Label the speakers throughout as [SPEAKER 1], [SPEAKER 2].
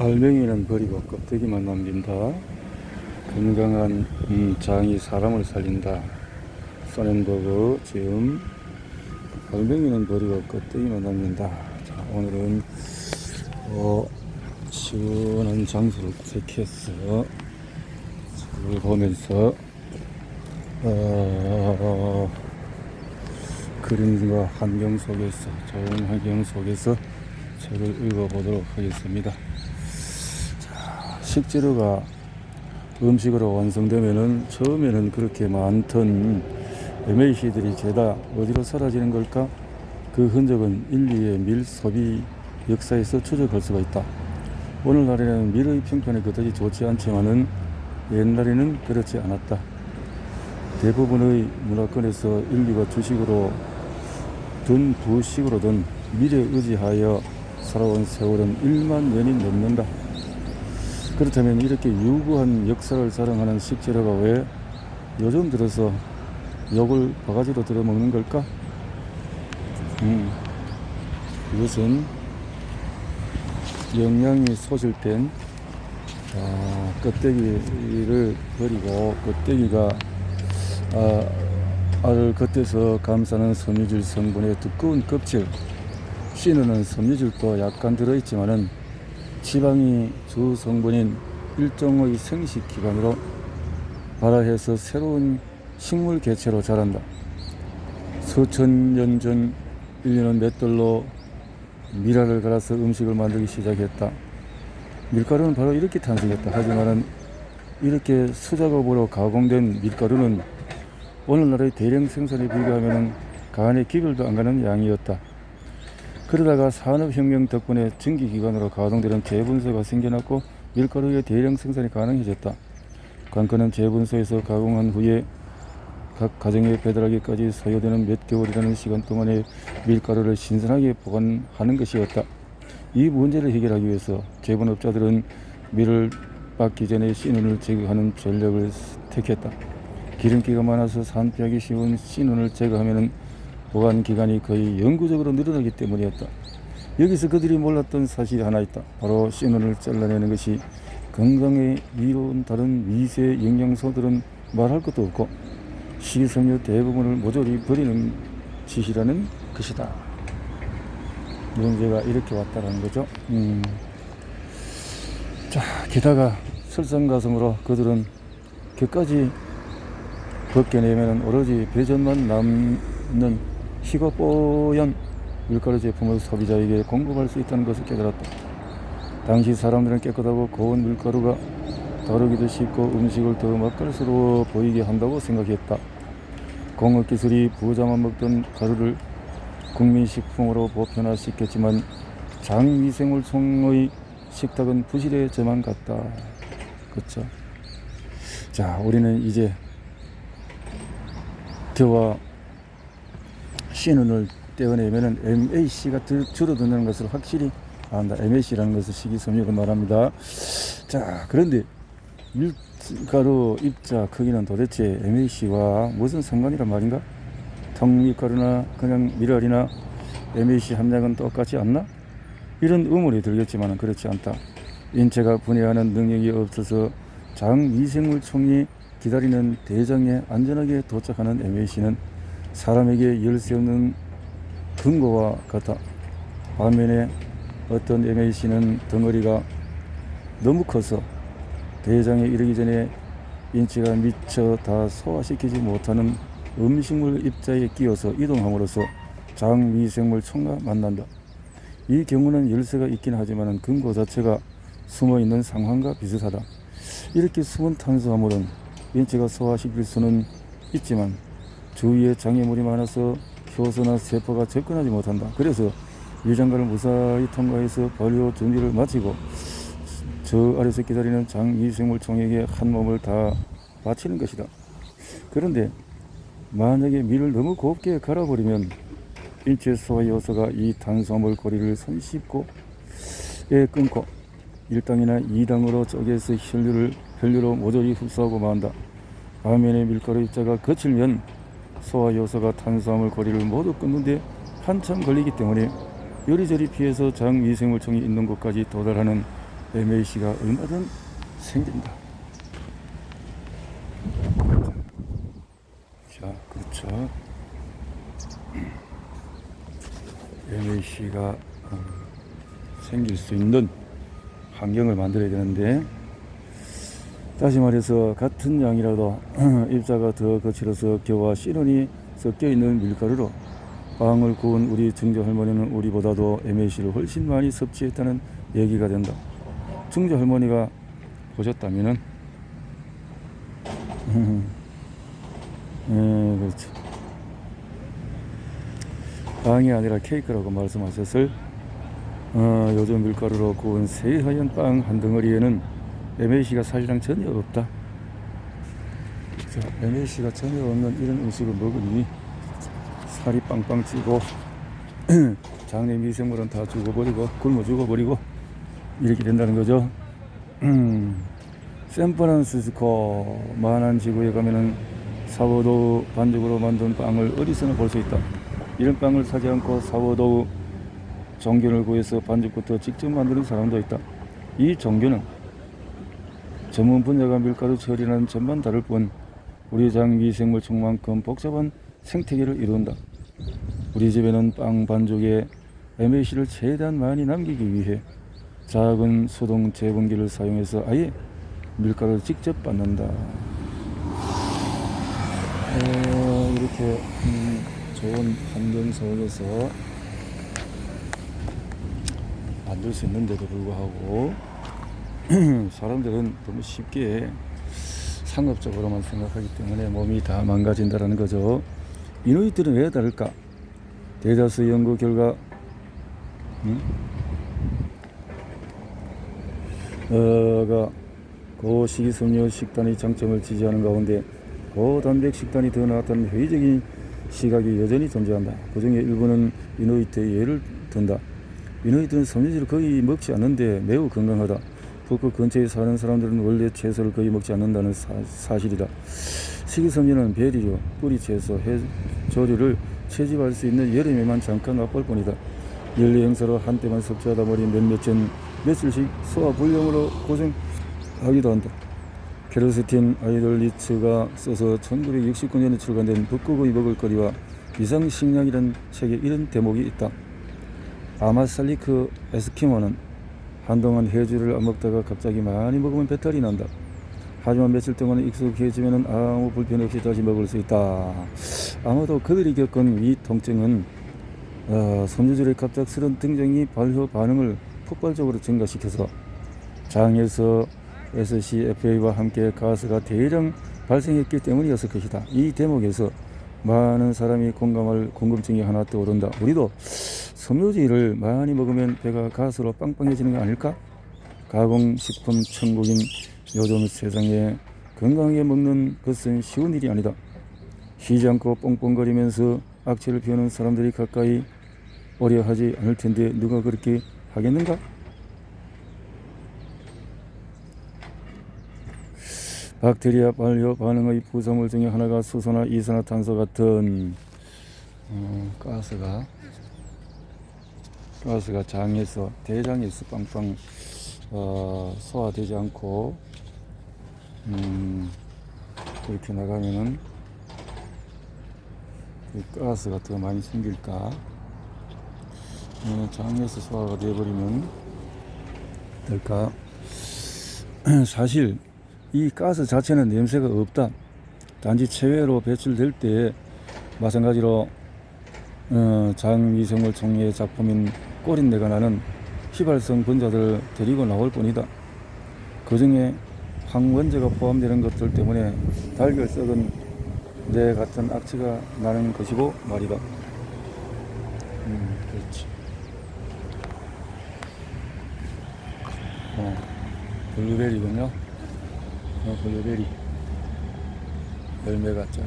[SPEAKER 1] 알맹이는 버리고 껍데기만 남긴다. 건강한 장이 사람을 살린다. 소넨버그 지음. 알맹이는 버리고 껍데기만 남긴다. 자, 오늘은 시원한 장소를 택해서 책을 보면서 그림과 환경 속에서, 좋은 환경 속에서 책을 읽어보도록 하겠습니다. 식재료가 음식으로 완성되면은 처음에는 그렇게 많던 MAC들이 죄다 어디로 사라지는 걸까? 그 흔적은 인류의 밀 소비 역사에서 추적할 수가 있다. 오늘날에는 밀의 평판이 그다지 좋지 않지만은 옛날에는 그렇지 않았다. 대부분의 문화권에서 인류가 주식으로 든 부식으로든 밀에 의지하여 살아온 세월은 1만 년이 넘는다. 그렇다면 이렇게 유구한 역사를 자랑하는 식재료가 왜 요즘 들어서 욕을 바가지로 들어 먹는 걸까? 이것은 영양이 소실된 껍데기를 버리고 껍데기가 알을 겉에서 감싸는 섬유질 성분의 두꺼운 껍질, 씨는 섬유질도 약간 들어있지만은 지방이 주 성분인 일종의 생식기관으로 발화해서 새로운 식물 개체로 자란다. 수천 년 전 인류는 맷돌로 밀알을 갈아서 음식을 만들기 시작했다. 밀가루는 바로 이렇게 탄생했다. 하지만 이렇게 수작업으로 가공된 밀가루는 오늘날의 대량 생산에 비교하면 간에 기별도 안 가는 양이었다. 그러다가 산업혁명 덕분에 전기기관으로 가동되는 재분소가 생겨났고 밀가루의 대량 생산이 가능해졌다. 관건은 재분소에서 가공한 후에 각 가정에 배달하기까지 소요되는 몇 개월이라는 시간 동안에 밀가루를 신선하게 보관하는 것이었다. 이 문제를 해결하기 위해서 재분업자들은 밀을 빻기 전에 씨눈을 제거하는 전략을 택했다. 기름기가 많아서 산패하기 쉬운 씨눈을 제거하면 보관 기간이 거의 영구적으로 늘어나기 때문이었다. 여기서 그들이 몰랐던 사실이 하나 있다. 바로 씨눈을 잘라내는 것이 건강에 이로운 다른 미세 영양소들은 말할 것도 없고 식이섬유 대부분을 모조리 버리는 짓이라는 것이다. 문제가 이렇게 왔다라는 거죠. 자, 게다가 설상가성으로 그들은 그까지 벗겨내면 오로지 배전만 남는 희고 뽀얀 밀가루 제품을 소비자에게 공급할 수 있다는 것을 깨달았다. 당시 사람들은 깨끗하고 고운 밀가루가 다루기도 쉽고 음식을 더 맛깔스러워 보이게 한다고 생각했다. 공업기술이 부자만 먹던 가루를 국민식품으로 보편화시켰지만 장위생물총의 식탁은 부실해져만 갔다. 그렇죠. 자, 우리는 이제 겨와 씨눈을 떼어내면 MAC가 줄어드는 것을 확실히 안다. MAC라는 것은 식이섬유를 말합니다. 자, 그런데 밀가루 입자 크기는 도대체 MAC와 무슨 상관이란 말인가? 통밀가루나 그냥 밀알이나 MAC 함량은 똑같지 않나? 이런 의문이 들겠지만 그렇지 않다. 인체가 분해하는 능력이 없어서 장미생물총이 기다리는 대장에 안전하게 도착하는 MAC는 사람에게 열쇠 없는 금고와 같아. 반면에 어떤 MAC는 덩어리가 너무 커서 대장에 이르기 전에 인체가 미처 다 소화시키지 못하는 음식물 입자에 끼어서 이동함으로써 장미생물총과 만난다. 이 경우는 열쇠가 있긴 하지만 금고 자체가 숨어있는 상황과 비슷하다. 이렇게 숨은 탄수화물은 인체가 소화시킬 수는 있지만 주위에 장애물이 많아서 효소나 세포가 접근하지 못한다. 그래서 위장관을 무사히 통과해서 발효 준비를 마치고 저 아래서 기다리는 장미생물총에게 한 몸을 다 바치는 것이다. 그런데 만약에 밀을 너무 곱게 갈아버리면 인체 소화 요소가 이 탄수화물 고리를 손쉽고 끊고 1당이나 2당으로 쪼개서 혈류로 모조리 흡수하고 만다. 반면에 밀가루 입자가 거칠면 소화 요소가 탄수화물 고리를 모두 끊는데 한참 걸리기 때문에 요리조리 피해서 장미생물총이 있는 곳까지 도달하는 MAC가 얼마든 생긴다. 자, 그렇죠. MAC가 생길 수 있는 환경을 만들어야 되는데, 다시 말해서 같은 양이라도 입자가 더 거칠어서 겨와 씨름이 섞여 있는 밀가루로 빵을 구운 우리 증조 할머니는 우리보다도 MAC를 훨씬 많이 섭취했다는 얘기가 된다. 증조 할머니가 보셨다면은 그렇죠. 빵이 아니라 케이크라고 말씀하셨을 요즘 밀가루로 구운 새하얀 빵 한 덩어리에는 MAC가 사실상 전혀 없다. 자, MAC가 전혀 없는 이런 음식을 먹으니 살이 빵빵 찌고 장내 미생물은 다 죽어버리고 굶어 죽어버리고 이렇게 된다는 거죠. 샌프란시스코 만한 지구에 가면은 사워도우 반죽으로 만든 빵을 어디서나 볼 수 있다. 이런 빵을 사지 않고 사워도우 종균을 구해서 반죽부터 직접 만드는 사람도 있다. 이 종균은 전문 분야가 밀가루 처리라는 점만 다를 뿐 우리 장 미생물총만큼 복잡한 생태계를 이룬다. 우리 집에는 빵 반죽에 MAC를 최대한 많이 남기기 위해 작은 수동 재분기를 사용해서 아예 밀가루를 직접 빻는다. 이렇게 좋은 환경 속에서 만들 수 있는데도 불구하고 사람들은 너무 쉽게 상업적으로만 생각하기 때문에 몸이 다 망가진다는 거죠. 이누이트는 왜 다를까? 대다수 연구 결과 고식이섬유 식단의 장점을 지지하는 가운데 고단백 식단이 더 나았다는 회의적인 시각이 여전히 존재한다. 그 중에 일부는 이누이트의 예를 든다. 이누이트는 섬유질을 거의 먹지 않는데 매우 건강하다. 북극 근처에 사는 사람들은 원래 채소를 거의 먹지 않는다는 사실이다. 식이섬유는 베리류, 뿌리 채소, 해조류를 채집할 수 있는 여름에만 잠깐 맛볼 뿐이다. 연례 행사로 한때만 섭취하다 보니 며칠씩 소화 불량으로 고생하기도 한다. 케르스틴 아이돌리츠가 써서 1969년에 출간된 북극의 먹을거리와 비상식량이라는 책에 이런 대목이 있다. 아마살리크 에스키모는 한동안 해주를 안 먹다가 갑자기 많이 먹으면 배탈이 난다. 하지만 며칠 동안 익숙해지면 아무 불편 없이 다시 먹을 수 있다. 아마도 그들이 겪은 이 통증은 섬유질의 갑작스런 등장이 발효 반응을 폭발적으로 증가시켜서 장에서 SCFA와 함께 가스가 대량 발생했기 때문이었을 것이다. 이 대목에서 많은 사람이 공감할 궁금증이 하나 떠오른다. 우리도 섬유질을 많이 먹으면 배가 가스로 빵빵해지는 거 아닐까? 가공식품 천국인 요즘 세상에 건강하게 먹는 것은 쉬운 일이 아니다. 쉬지 않고 뻥뻥거리면서 악취를 피우는 사람들이 가까이 오려 하지 않을 텐데 누가 그렇게 하겠는가? 박테리아 발효 반응의 부산물 중에 하나가 수소나 이산화탄소 같은 가스가 장에서 대장에서 빵빵 소화되지 않고 그렇게 나가면은 그 가스가 더 많이 생길까? 장에서 소화가 되어버리면 될까? 사실 이 가스 자체는 냄새가 없다. 단지 체외로 배출될 때 마찬가지로 장 미생물 종류의 작품인 꼬린내가 나는 휘발성 분자들을 데리고 나올 뿐이다. 그 중에 항원제가 포함되는 것들 때문에 달걀 썩은 내 같은 악취가 나는 것이고 말이다. 그렇지. 블루베리군요. 블루베리 열매가 쫙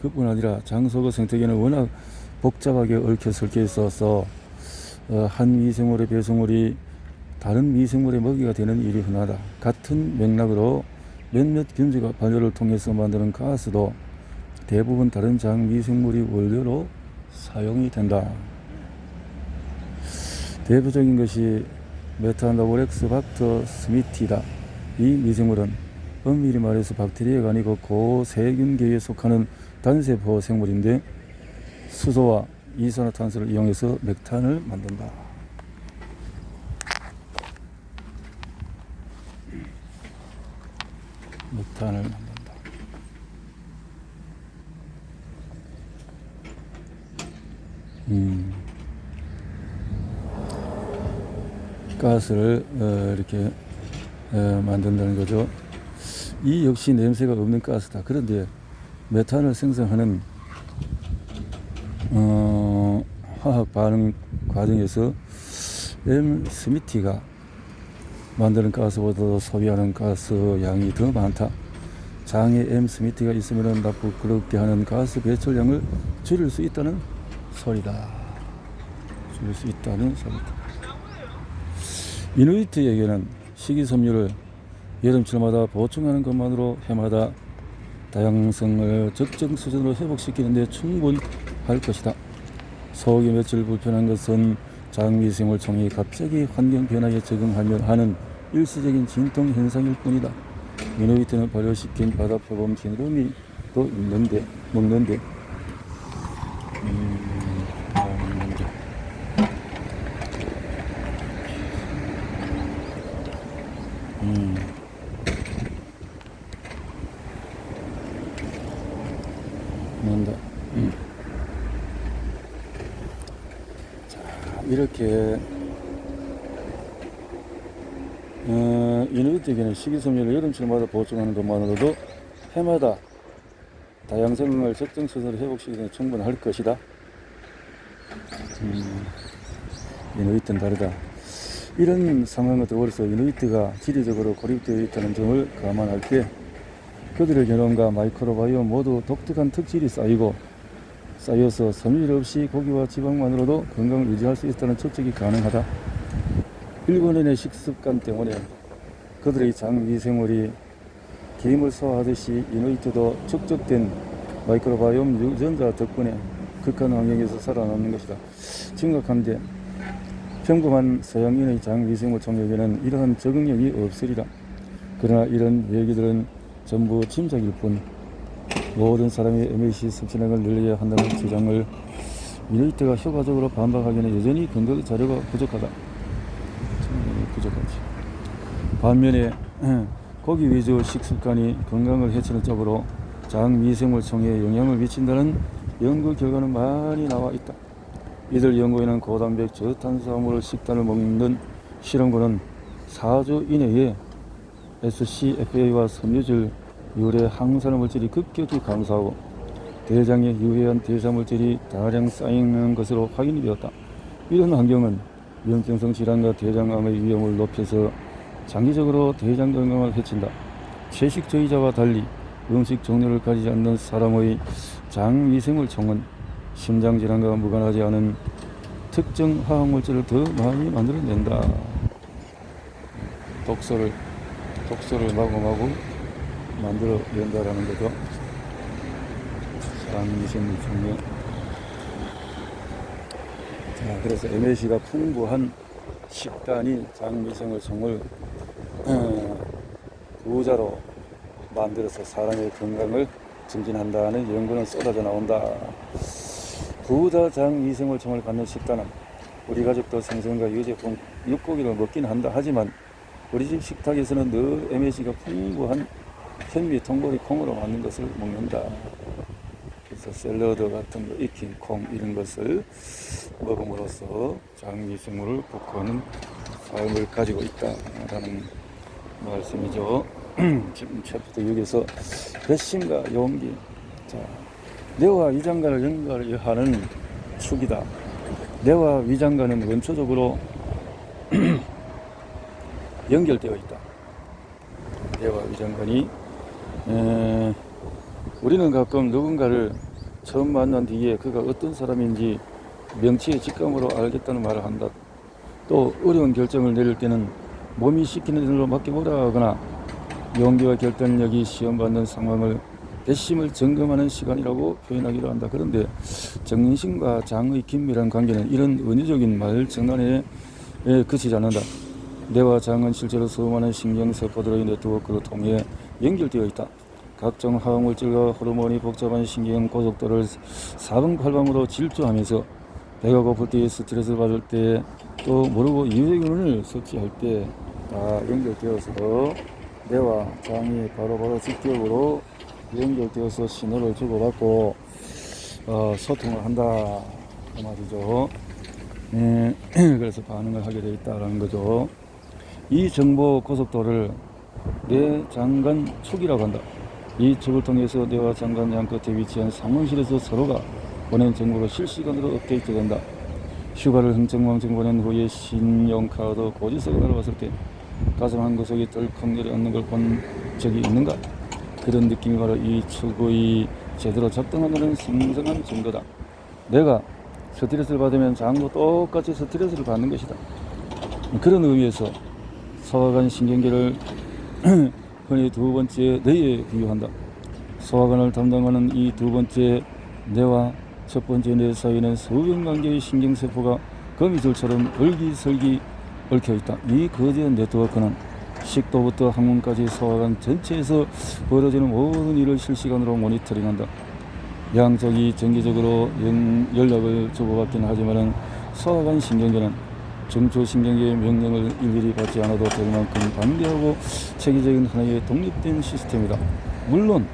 [SPEAKER 1] 그뿐 아니라 장소가 생태계는 워낙 복잡하게 얽혀 설켜 있어서 한 미생물의 배송물이 다른 미생물의 먹이가 되는 일이 흔하다. 같은 맥락으로 몇몇 견주가 발효를 통해서 만드는 가스도 대부분 다른 장미생물이 원료로 사용이 된다. 대표적인 것이 메탄노브렉스박터 스미티다. 이 미생물은 엄밀히 말해서 박테리아가 아니고 고세균계에 속하는 단세포 생물인데 수소와 이산화탄소를 이용해서 맥탄을 만든다. 맥탄을 만든다. 가스를 이렇게 만든다는 거죠. 이 역시 냄새가 없는 가스다. 그런데 메탄을 생성하는 화학 반응 과정에서 스미티가 만드는 가스보다 소비하는 가스 양이 더 많다. 장에 스미티가 있으면 나쁘게 하는 가스 배출량을 줄일 수 있다는 소리다. 줄일 수 있다는 소리다. 이누이트에게는 식이섬유를 여름철마다 보충하는 것만으로 해마다 다양성을 적정 수준으로 회복시키는 데 충분할 것이다. 속이 며칠 불편한 것은 장미생물총이 갑자기 환경 변화에 적응하며 하는 일시적인 진통 현상일 뿐이다. 이누이트는 발효시킨 바다표범 지느러미 도 먹는데 자, 이렇게 이누이트에게는 식이섬유를 여름철마다 보충하는 것만으로도 해마다 다양성을 적정 수준으로 회복시키는 데 충분할 것이다. 이누이트는 다르다. 이런 상황과 더불어서 이누이트가 지리적으로 고립되어 있다는 점을 감안할 때 그들의 genome 마이크로바이옴 모두 독특한 특질이 쌓여서 섬유질 없이 고기와 지방만으로도 건강을 유지할 수 있다는 추측이 가능하다. 일본인의 식습관 때문에 그들의 장미생물이 기름을 소화하듯이 이누이트도 축적된 마이크로바이옴 유전자 덕분에 극한 환경에서 살아남는 것이다. 심각한데 평범한 서양인의 장미생물 총에게는 이러한 적응력이 없으리라. 그러나 이런 얘기들은 전부 짐작일 뿐 모든 사람이 MAC 섭취량을 늘려야 한다는 주장을 이누이트가 효과적으로 반박하기에는 여전히 근거 자료가 부족하지. 반면에 고기 위주 식습관이 건강을 해치는 쪽으로 장미생물총에 영향을 미친다는 연구 결과는 많이 나와 있다. 이들 연구에는 고단백 저탄수화물 식단을 먹는 실험군은 4주 이내에 SCFA와 섬유질 유래 항산화 물질이 급격히 감소하고 대장에 유해한 대사물질이 다량 쌓이는 것으로 확인이 되었다. 이런 환경은 염증성 질환과 대장암의 위험을 높여서 장기적으로 대장 건강을 해친다. 채식주의자와 달리 음식 종류를 가리지 않는 사람의 장미생물총은 심장질환과 무관하지 않은 특정 화학물질을 더 많이 만들어낸다. 독소를 마구마구 만들어낸다라는 거죠. 장미생물총에. 자, 그래서 MAC가 풍부한 식단이 장미생물총을 부자로 만들어서 사람의 건강을 증진한다는 연구는 쏟아져 나온다. 부자 장미생물총을 갖는 식단은 우리 가족도 생선과 유제품, 육고기를 먹긴 한다. 하지만 우리 집 식탁에서는 늘 MAC가 풍부한 현미, 통보리, 콩으로 만든 것을 먹는다. 그래서 샐러드 같은 거, 익힌 콩 이런 것을 먹음으로써 장미생물을 복구하는 삶을 가지고 있다라는 말씀이죠. 지금 챕터 6에서 배심과 용기. 자, 뇌와 위장관을 연결하는 축이다. 뇌와 위장관은 원초적으로 연결되어 있다. 뇌와 위장관이 우리는 가끔 누군가를 처음 만난 뒤에 그가 어떤 사람인지 명치의 직감으로 알겠다는 말을 한다. 또 어려운 결정을 내릴 때는 몸이 시키는 대로 맡겨보라 하거나 용기와 결단력이 시험받는 상황을 배심을 점검하는 시간이라고 표현하기로 한다. 그런데 정신과 장의 긴밀한 관계는 이런 은유적인 말 장난에 그치지 않는다. 뇌와 장은 실제로 수많은 신경세포들의 네트워크로 통해 연결되어 있다. 각종 화학물질과 호르몬이 복잡한 신경 고속도로를 사방팔방으로 질주하면서 배가 고플 때, 스트레스 받을 때, 또 모르고 유해균을 섭취할 때 다 연결되어서 뇌와 장이 바로바로 직격으로 연결되어서 신호를 주고받고 소통을 한다 그 말이죠. 그래서 반응을 하게 되어 있다라는 거죠. 이 정보 고속도를 뇌 장간 축이라고 한다. 이 축을 통해서 뇌와 장간 양끝에 위치한 상황실에서 서로가 보낸 정보가 실시간으로 업데이트된다. 휴가를 흥청망청 보낸 후에 신용카드 고지서가 날아왔을 때 가슴 한 구석이 덜컥 내려앉는 걸 본 적이 있는가? 그런 느낌이 바로 이 축의 제대로 작동한다는 생생한 증거다. 내가 스트레스를 받으면 장도 똑같이 스트레스를 받는 것이다. 그런 의미에서 소화관 신경계를 흔히 두 번째 뇌에 비유한다. 소화관을 담당하는 이 두 번째 뇌와 첫 번째 뇌 사이에는 수백만 개의 신경세포가 거미줄처럼 얼기설기 얽혀있다. 이 거대한 네트워크는 식도부터 항문까지 소화관 전체에서 벌어지는 모든 일을 실시간으로 모니터링한다. 양쪽이 정기적으로 연락을 주고받긴 하지만 소화관 신경계는 중추신경계의 명령을 일일이 받지 않아도 될 만큼 방대하고 체계적인 하나의 독립된 시스템이다. 물론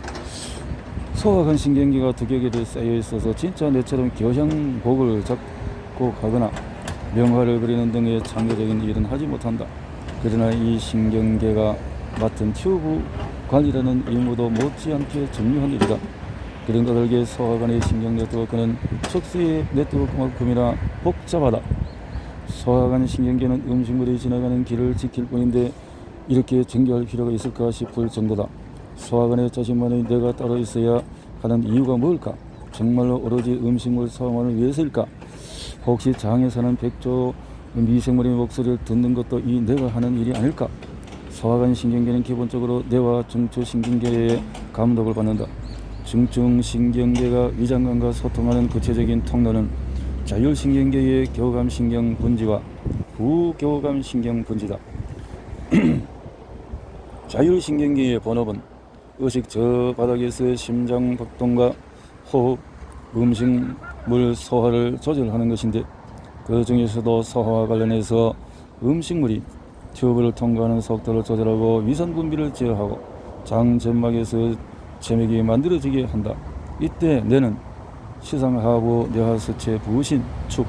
[SPEAKER 1] 소화관 신경계가 두개 개로 쌓여 있어서 진짜 내처럼 교향곡을 잡고 가거나 명화를 그리는 등의 창조적인 일은 하지 못한다. 그러나 이 신경계가 맡은 튜브 관리라는 임무도 못지않게 중요한 일이다. 그런가 다르게 소화관의 신경 네트워크는 척수의 네트워크만큼이나 복잡하다. 소화관 신경계는 음식물이 지나가는 길을 지킬 뿐인데 이렇게 정교할 필요가 있을까 싶을 정도다. 소화관에 자신만의 뇌가 따로 있어야 하는 이유가 뭘까? 정말로 오로지 음식물 소화만을 위해서일까? 혹시 장에 사는 백조 미생물의 목소리를 듣는 것도 이 뇌가 하는 일이 아닐까? 소화관 신경계는 기본적으로 뇌와 중추신경계의 감독을 받는다. 중추신경계가 위장관과 소통하는 구체적인 통로는 자율신경계의 교감신경 분지와 부교감신경 분지다. 자율신경계의 본업은 의식 저 바닥에서 심장 박동과 호흡, 음식물 소화를 조절하는 것인데 그 중에서도 소화와 관련해서 음식물이 튜브를 통과하는 속도를 조절하고 위산 분비를 제어하고 장 점막에서 점액이 만들어지게 한다. 이때 뇌는 시상하부 뇌하수체 부신 축,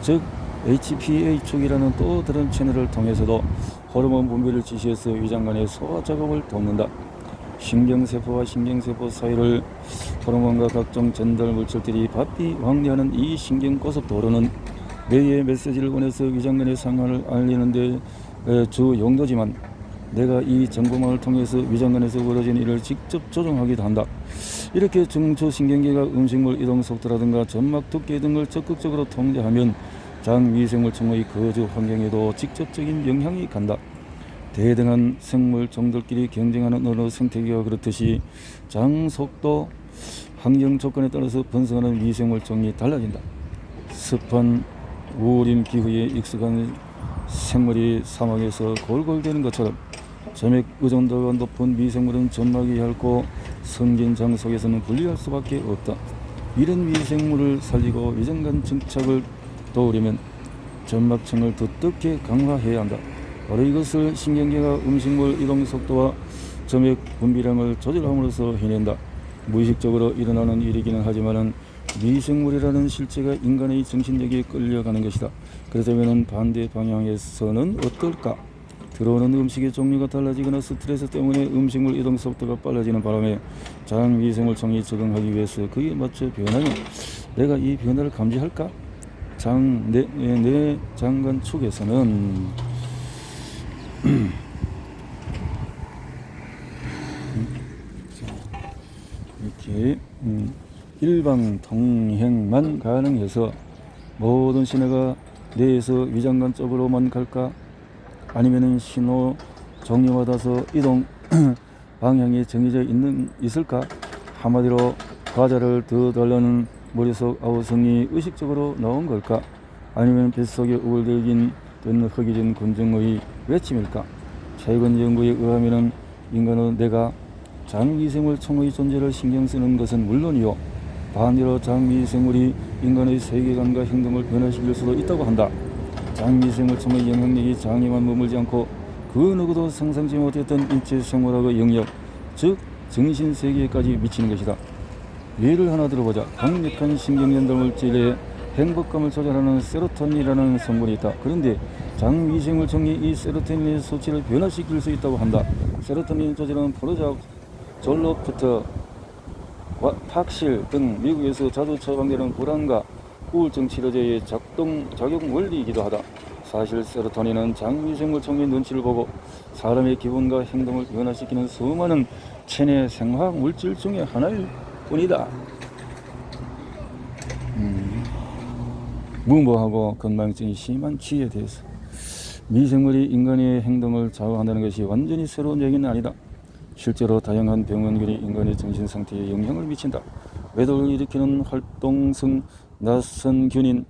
[SPEAKER 1] 즉 HPA 축이라는 또 다른 채널을 통해서도 호르몬 분비를 지시해서 위장관의 소화 작업을 돕는다. 신경세포와 신경세포 사이를 호르몬과 각종 전달 물질들이 바삐 왕래하는 이 신경고속도로는 뇌의 메시지를 보내서 위장관의 상황을 알리는 데 주 용도지만 내가 이 정보망을 통해서 위장관에서 벌어진 일을 직접 조정하기도 한다. 이렇게 중추신경계가 음식물 이동 속도라든가 점막 두께 등을 적극적으로 통제하면 장 미생물층의 거주 환경에도 직접적인 영향이 간다. 대등한 생물 종들끼리 경쟁하는 어느 생태계가 그렇듯이 장 속도, 환경 조건에 따라서 번성하는 미생물종이 달라진다. 습한 우림 기후에 익숙한 생물이 사막에서 골골대는 것처럼 점액 의존도가 높은 미생물은 점막이 얇고 성긴 장 속에서는 분리할 수밖에 없다. 이런 미생물을 살리고 위장관 정착을 도우려면 점막층을 두텁게 강화해야 한다. 바로 이것을 신경계가 음식물 이동 속도와 점액 분비량을 조절함으로써 해낸다. 무의식적으로 일어나는 일이기는 하지만 미생물이라는 실체가 인간의 정신력에 끌려가는 것이다. 그렇다면 반대 방향에서는 어떨까? 들어오는 음식의 종류가 달라지거나 스트레스 때문에 음식물 이동 속도가 빨라지는 바람에 장 미생물종이 적응하기 위해서 그에 맞춰 변하면 내가 이 변화를 감지할까? 내 장관 축에서는 이렇게 일방통행만 가능해서 모든 신호가 뇌에서 위장관 쪽으로만 갈까? 아니면은 신호 종류마다서 이동 방향이 정해져 있을까? 한마디로 과자를 더 달라는 머릿속 아우성이 의식적으로 나온 걸까? 아니면 뱃속에 우글대긴 든 허기진 군중의 외침일까? 최근 연구에 의하면 인간은 내가 장미생물 총의 존재를 신경쓰는 것은 물론이요, 반대로 장미생물이 인간의 세계관과 행동을 변화시킬 수도 있다고 한다. 장미생물 총의 영향력이 장에만 머물지 않고 그 누구도 상상지 못했던 인체 생물학의 영역, 즉 정신세계까지 미치는 것이다. 예를 하나 들어보자. 강력한 신경전달 물질의 행복감을 조절하는 세로토닌이라는 성분이 있다. 그런데 장미생물총이 이 세로토닌의 수치를 변화시킬 수 있다고 한다. 세로토닌 조절은 프로작, 졸로프트, 팍실 등 미국에서 자주 처방되는 불안과 우울증 치료제의 작용 원리이기도 하다. 사실 세로토닌은 장미생물총의 눈치를 보고 사람의 기분과 행동을 변화시키는 수많은 체내 생화학 물질 중에 하나일 뿐이다. 무모하고 건망증이 심한 쥐에 대해서 미생물이 인간의 행동을 좌우한다는 것이 완전히 새로운 얘기는 아니다. 실제로 다양한 병원균이 인간의 정신상태에 영향을 미친다. 외도를 일으키는 활동성 낯선 균인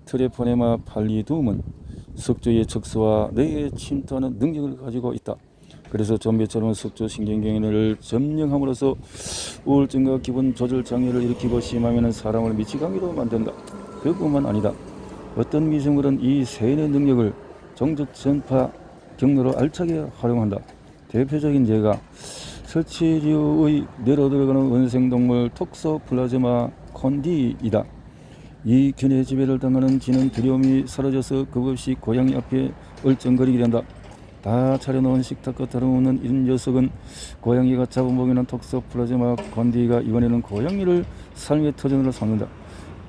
[SPEAKER 1] 트레포네마 팔리둠은 숙주의 척수와 뇌에 침투하는 능력을 가지고 있다. 그래서 좀비처럼 숙주 신경경을 점령함으로써 우울증과 기분 조절 장애를 일으키고 심하면 사람을 미치광이로 만든다. 그뿐만 아니다. 어떤 미생물은 이 세뇌 능력을 정적 전파 경로로 알차게 활용한다. 대표적인 예가 설치류의 뇌로 들어가는 원생동물 톡소플라즈마 콘디이다. 이 균의 지배를 당하는 쥐는 두려움이 사라져서 겁없이 고양이 앞에 얼쩡거리게 된다. 다 차려놓은 식탁과 다름없는 이 녀석은 고양이가 잡아먹이는 톡소플라즈마 콘디가 이번에는 고양이를 삶의 터전으로 삼는다.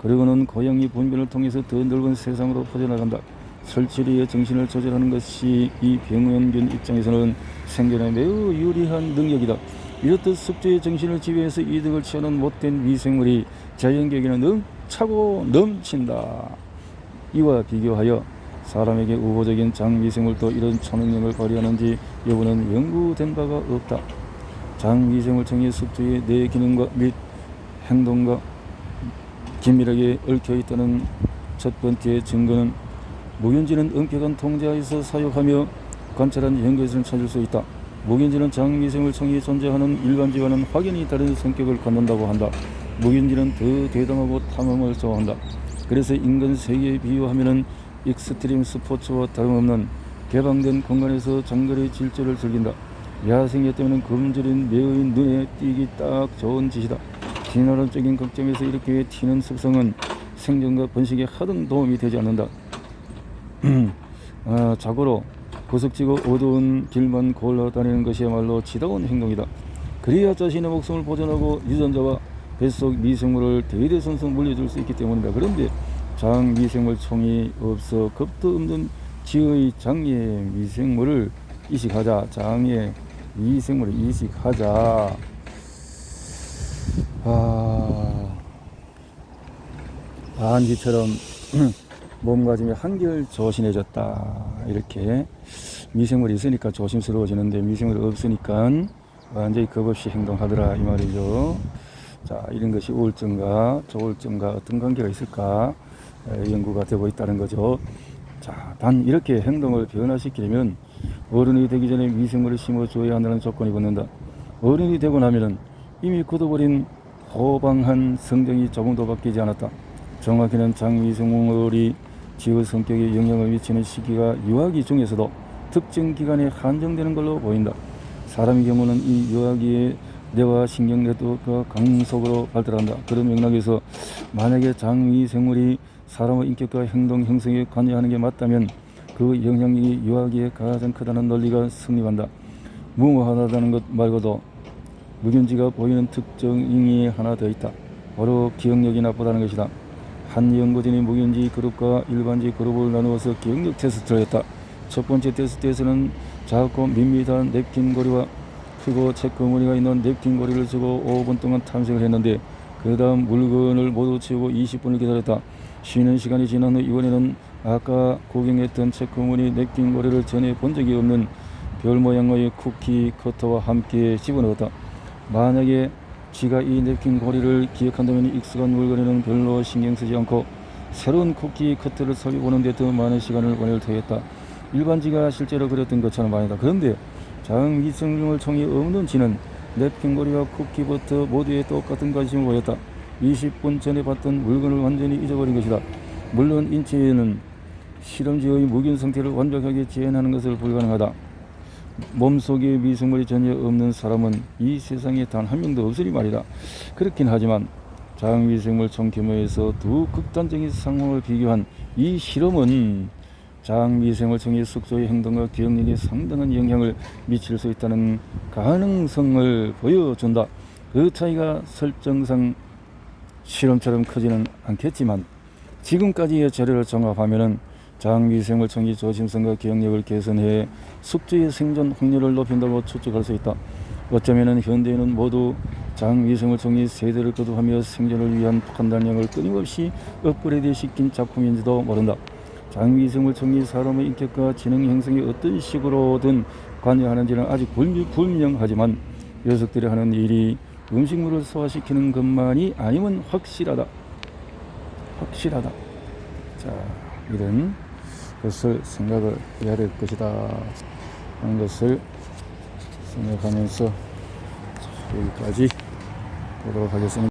[SPEAKER 1] 그리고는 고양이 분변을 통해서 더 넓은 세상으로 퍼져나간다. 설치류의 정신을 조절하는 것이 이 병원균 입장에서는 생존에 매우 유리한 능력이다. 이렇듯 숙주의 정신을 지배해서 이득을 취하는 못된 미생물이 자연계에는 차고 넘친다. 이와 비교하여 사람에게 우호적인 장미생물도 이런 초능력을 발휘하는지 여부는 연구된 바가 없다. 장미생물청의 숙주의 뇌 기능과 및 행동과 긴밀하게 얽혀있다는 첫 번째 증거는 묵은지는 엄격한 통제하에서 사육하며 관찰한 연구에서 찾을 수 있다. 묵은지는 장미생물청이 존재하는 일반지와는 확연히 다른 성격을 갖는다고 한다. 묵은지는 더 대담하고 탐험을 좋아한다. 그래서 인간 세계에 비유하면 익스트림 스포츠와 다름없는 개방된 공간에서 장거리 질주를 즐긴다. 야생에 때문에 굶주린 매의 눈에 띄기 딱 좋은 짓이다. 진화론적인 관점에서 이렇게 튀는 습성은 생존과 번식에 하등 도움이 되지 않는다. 자고로 구석지고 어두운 길만 골라다니는 것이야말로 지다운 행동이다. 그래야 자신의 목숨을 보존하고 유전자와 뱃속 미생물을 대대손손 물려줄 수 있기 때문이다. 그런데 장미생물총이 없어 겁도 없는 지의 장애 미생물을 이식하자. 장애 미생물을 이식하자. 반지처럼 몸가짐이 한결 조신해졌다. 이렇게 미생물이 있으니까 조심스러워지는데 미생물이 없으니까 완전히 겁없이 행동하더라 이 말이죠. 자, 이런 것이 우울증과 조울증과 어떤 관계가 있을까 연구가 되고 있다는 거죠. 자, 단 이렇게 행동을 변화시키려면 어른이 되기 전에 미생물을 심어줘야 한다는 조건이 붙는다. 어른이 되고 나면은 이미 굳어버린 호방한 성정이 조금도 바뀌지 않았다. 정확히는 장미생물이 지의 성격에 영향을 미치는 시기가 유아기 중에서도 특정 기간에 한정되는 걸로 보인다. 사람의 경우는 이 유아기에 뇌와 신경 네트워크가 강속으로 발달한다. 그런 맥락에서 만약에 장미생물이 사람의 인격과 행동 형성에 관여하는 게 맞다면 그 영향력이 유아기에 가장 크다는 논리가 성립한다. 무모하다는 것 말고도 묵은지가 보이는 특징이 하나 더 있다. 바로 기억력이 나쁘다는 것이다. 한 연구진이 묵은지 그룹과 일반지 그룹을 나누어서 기억력 테스트를 했다. 첫 번째 테스트에서는 작고 밋밋한 냅킨 고리와 크고 체크무늬가 있는 냅킨 고리를 주고 5분 동안 탐색을 했는데 그 다음 물건을 모두 채우고 20분을 기다렸다. 쉬는 시간이 지난 후 이번에는 아까 구경했던 체크무늬 냅킨 고리를 전에 본 적이 없는 별 모양의 쿠키 커터와 함께 집어넣었다. 만약에 쥐가 이 냅킨 고리를 기억한다면 익숙한 물건에는 별로 신경 쓰지 않고 새로운 쿠키 커터를 살펴보는 데 더 많은 시간을 보낼 터였다. 일반 쥐가 실제로 그랬던 것처럼 아니다. 그런데 자궁미생물 총이 없는 쥐는 냅킨 고리와 쿠키 버터 모두에 똑같은 관심을 보였다. 20분 전에 봤던 물건을 완전히 잊어버린 것이다. 물론 인체에는 실험쥐의 무균 상태를 완벽하게 재현하는 것은 불가능하다. 몸속에 미생물이 전혀 없는 사람은 이 세상에 단 한 명도 없으리 말이다. 그렇긴 하지만 자궁미생물총 규모에서 두 극단적인 상황을 비교한 이 실험은 자궁미생물총의 숙소의 행동과 기억력에 상당한 영향을 미칠 수 있다는 가능성을 보여준다. 그 차이가 설정상 실험처럼 크지는 않겠지만 지금까지의 자료를 종합하면 자궁미생물총이 조심성과 기억력을 개선해 숙주의 생존 확률을 높인다고 추측할 수 있다. 어쩌면 현대인은 모두 자궁미생물총이 세대를 거듭하며 생존을 위한 판단력을 끊임없이 업그레이드 시킨 작품인지도 모른다. 자궁미생물총이 사람의 인격과 지능 형성에 어떤 식으로든 관여하는지는 아직 불명하지만 녀석들이 하는 일이 음식물을 소화시키는 것만이 아니면 확실하다. 자, 이런 것을 생각을 해야 될 것이다 하는 것을 생각하면서 여기까지 보도록 하겠습니다.